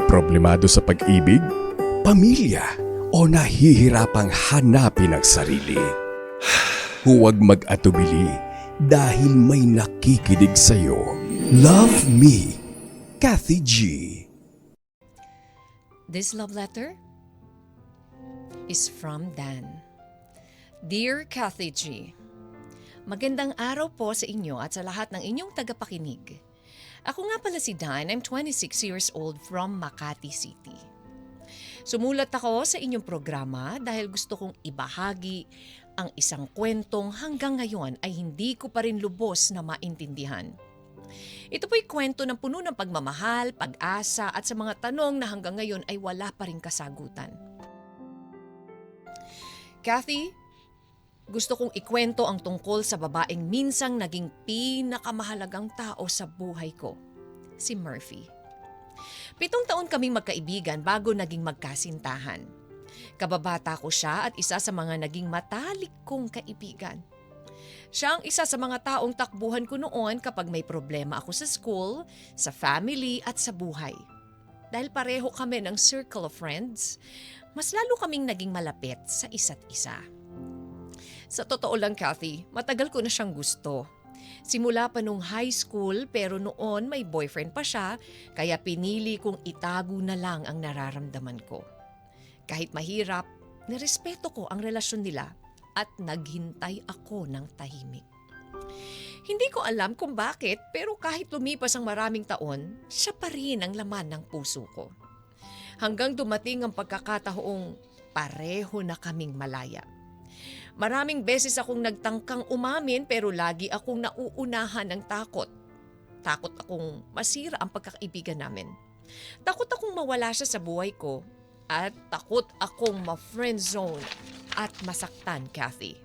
Problemado sa pag-ibig, pamilya, o nahihirapang hanapin ang sarili. Huwag mag-atubili dahil may nakikinig sa'yo. Love Me, Kathy G. This love letter is from Dan. Dear Kathy G, magandang araw po sa inyo at sa lahat ng inyong tagapakinig. Ako nga pala si Dan, I'm 26 years old from Makati City. Sumulat ako sa inyong programa dahil gusto kong ibahagi ang isang kwentong hanggang ngayon ay hindi ko pa rin lubos na maintindihan. Ito po'y kwento ng puno ng pagmamahal, pag-asa at sa mga tanong na hanggang ngayon ay wala pa rin kasagutan. Kathy, gusto kong ikwento ang tungkol sa babaeng minsang naging pinakamahalagang tao sa buhay ko, si Murphy. 7 taon kaming magkaibigan bago naging magkasintahan. Kababata ko siya at isa sa mga naging matalik kong kaibigan. Siya ang isa sa mga taong takbuhan ko noon kapag may problema ako sa school, sa family at sa buhay. Dahil pareho kami ng circle of friends, mas lalo kaming naging malapit sa isa't isa. Sa totoo lang, Kathy, matagal ko na siyang gusto. Simula pa nung high school pero noon may boyfriend pa siya kaya pinili kong itago na lang ang nararamdaman ko. Kahit mahirap, nirespeto ko ang relasyon nila at naghintay ako ng tahimik. Hindi ko alam kung bakit pero kahit lumipas ang maraming taon, siya pa rin ang laman ng puso ko. Hanggang dumating ang pagkakataong pareho na kaming malaya. Maraming beses akong nagtangkang umamin pero lagi akong nauunahan ng takot. Takot akong masira ang pagkakaibigan namin. Takot akong mawala siya sa buhay ko at takot akong ma-friendzone at masaktan, Kathy.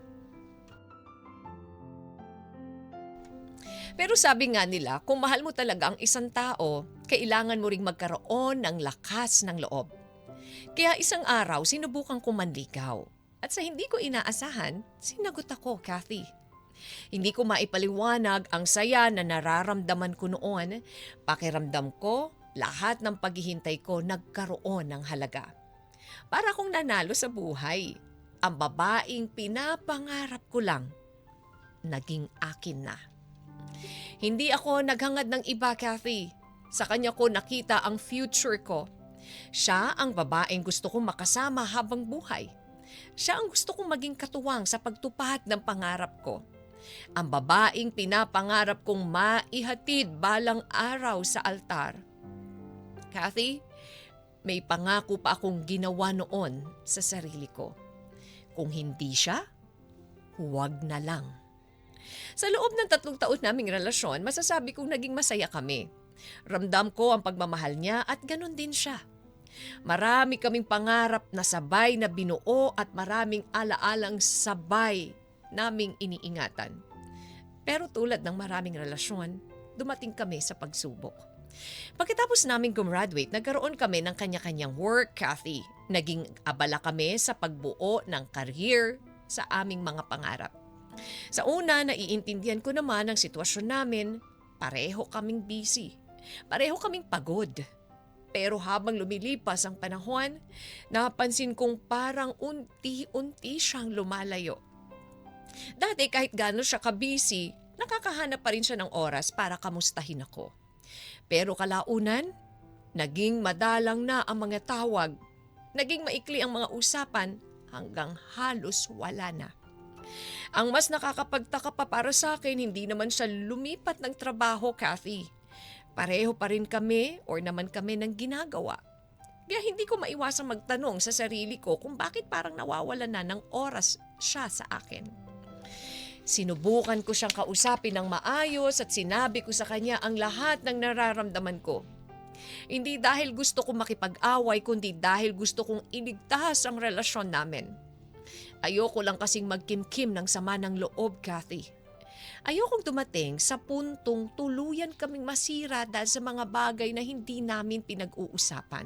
Pero sabi nga nila, kung mahal mo talaga ang isang tao, kailangan mo ring magkaroon ng lakas ng loob. Kaya isang araw, sinubukan kong manligaw. At sa hindi ko inaasahan, sinagot ako, Kathy. Hindi ko maipaliwanag ang saya na nararamdaman ko noon. Pakiramdam ko, lahat ng paghihintay ko nagkaroon ng halaga. Para akong nanalo sa buhay. Ang babaeng pinapangarap ko lang, naging akin na. Hindi ako naghangad ng iba, Kathy. Sa kanya ko nakita ang future ko. Siya ang babaeng gusto kong makasama habang buhay. Siya ang gusto kong maging katuwang sa pagtupad ng pangarap ko. Ang babaeng pinapangarap kong maihatid balang araw sa altar. Kathy, may pangako pa akong ginawa noon sa sarili ko. Kung hindi siya, huwag na lang. Sa loob ng 3 taon naming relasyon, masasabi kong naging masaya kami. Ramdam ko ang pagmamahal niya at ganun din siya. Marami kaming pangarap na sabay na binuo at maraming alaalang sabay naming iniingatan. Pero tulad ng maraming relasyon, dumating kami sa pagsubok. Pagkatapos naming gumraduate, nagkaroon kami ng kanya-kanyang work, Kathy. Naging abala kami sa pagbuo ng career sa aming mga pangarap. Sa una, naiintindihan ko naman ang sitwasyon namin. Pareho kaming busy. Pareho kaming pagod. Pero habang lumilipas ang panahon, napansin kong parang unti-unti siyang lumalayo. Dati kahit gaano siya ka-busy, nakakahanap pa rin siya ng oras para kamustahin ako. Pero kalaunan, naging madalang na ang mga tawag. Naging maikli ang mga usapan hanggang halos wala na. Ang mas nakakapagtaka pa para sa akin, hindi naman siya lumipat ng trabaho, Kathy. Pareho pa rin kami or naman kami ng ginagawa. Kaya hindi ko maiwasang magtanong sa sarili ko kung bakit parang nawawala na ng oras siya sa akin. Sinubukan ko siyang kausapin ng maayos at sinabi ko sa kanya ang lahat ng nararamdaman ko. Hindi dahil gusto kong makipag-away kundi dahil gusto kong iligtas ang relasyon namin. Ayoko lang kasing magkimkim ng sama ng loob, Kathy. Ayokong dumating sa puntong tuluyan kaming masira dahil sa mga bagay na hindi namin pinag-uusapan.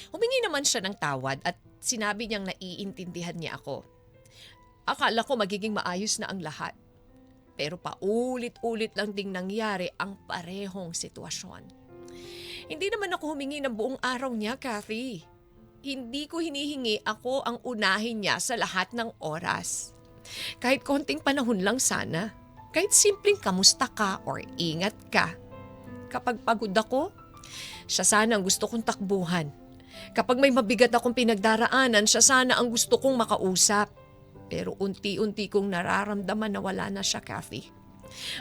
Humingi naman siya ng tawad at sinabi niyang naiintindihan niya ako. Akala ko magiging maayos na ang lahat. Pero paulit-ulit lang ding nangyari ang parehong sitwasyon. Hindi naman ako humingi ng buong araw niya, Kathy. Hindi ko hinihingi ako ang unahin niya sa lahat ng oras. Kahit konting panahon lang sana. Kahit simpleng kamusta ka or ingat ka. Kapag pagod ako, siya sana ang gusto kong takbuhan. Kapag may mabigat akong pinagdaraanan, siya sana ang gusto kong makausap. Pero unti-unti kong nararamdaman na wala na siya, Kathy.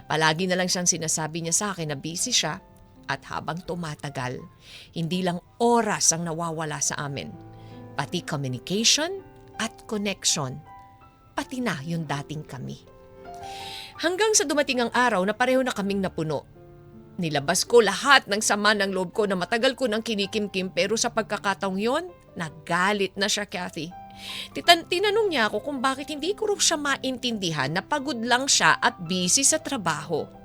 Palagi na lang siyang sinasabi niya sa akin na busy siya. At habang tumatagal, hindi lang oras ang nawawala sa amin. Pati communication at connection. Pati na yung dating kami. Hanggang sa dumating ang araw na pareho na kaming napuno. Nilabas ko lahat ng sama ng loob ko na matagal ko nang kinikimkim pero sa pagkakataong yon, nagalit na siya, Kathy. Tinanong niya ako kung bakit hindi ko raw siya maintindihan na pagod lang siya at busy sa trabaho.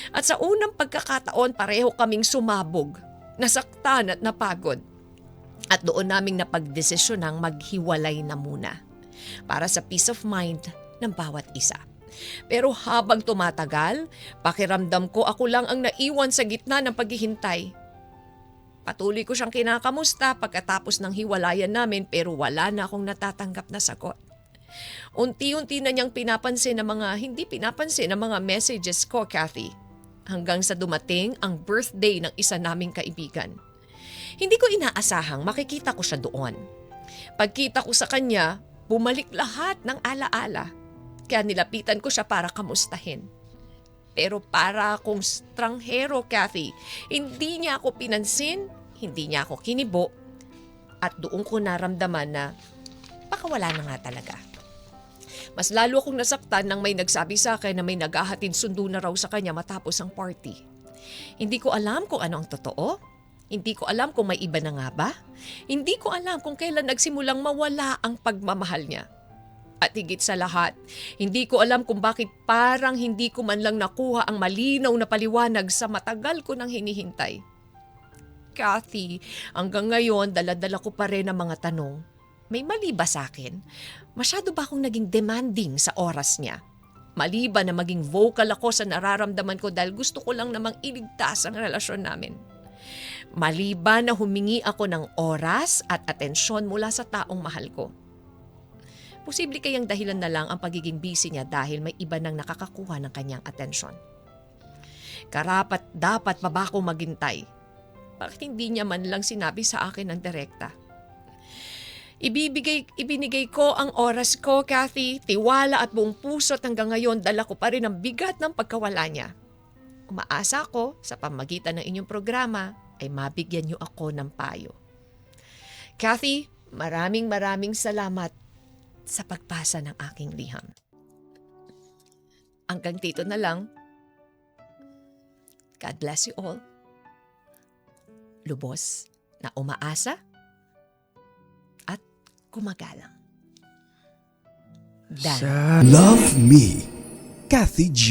At sa unang pagkakataon pareho kaming sumabog, nasaktan at napagod. At doon naming napagdesisyonang maghiwalay na muna para sa peace of mind ng bawat isa. Pero habang tumatagal, pakiramdam ko ako lang ang naiwan sa gitna ng paghihintay. Patuloy ko siyang kinakamusta pagkatapos ng hiwalayan namin pero wala na akong natatanggap na sagot. Unti-unti na niyang hindi pinapansin ang mga messages ko, Kathy. Hanggang sa dumating ang birthday ng isa naming kaibigan. Hindi ko inaasahang makikita ko siya doon. Pagkita ko sa kanya, bumalik lahat ng alaala. Kaya nilapitan ko siya para kamustahin. Pero para akong stranghero, Kathy, hindi niya ako pinansin, hindi niya ako kinibo. At doon ko naramdaman na baka wala na nga talaga. Mas lalo akong nasaktan nang may nagsabi sa akin na may naghahatid sundo na raw sa kanya matapos ang party. Hindi ko alam kung ano ang totoo. Hindi ko alam kung may iba na nga ba. Hindi ko alam kung kailan nagsimulang mawala ang pagmamahal niya. At higit sa lahat, hindi ko alam kung bakit parang hindi ko man lang nakuha ang malinaw na paliwanag sa matagal ko nang hinihintay. Kathy, hanggang ngayon dala-dala ko pa rin ang mga tanong. May mali ba sa akin? Masyado ba akong naging demanding sa oras niya? Mali ba na maging vocal ako sa nararamdaman ko dahil gusto ko lang namang iligtas ang relasyon namin? Mali ba na humingi ako ng oras at atensyon mula sa taong mahal ko? Posible kayang dahilan na lang ang pagiging busy niya dahil may iba nang nakakakuha ng kanyang atensyon. Karapat dapat pa ba akong maghintay? Bakit hindi niya man lang sinabi sa akin ng direkta? Ibinigay ko ang oras ko, Kathy, tiwala at buong puso at hanggang ngayon dala ko pa rin ang bigat ng pagkawala niya. Umaasa ko sa pamagitan ng inyong programa ay mabigyan niyo ako ng payo. Kathy, maraming salamat sa pagpasa ng aking liham. Hanggang dito na lang. God bless you all. Lubos na umaasa at gumagalang. Dan. Love Me, Kathy G.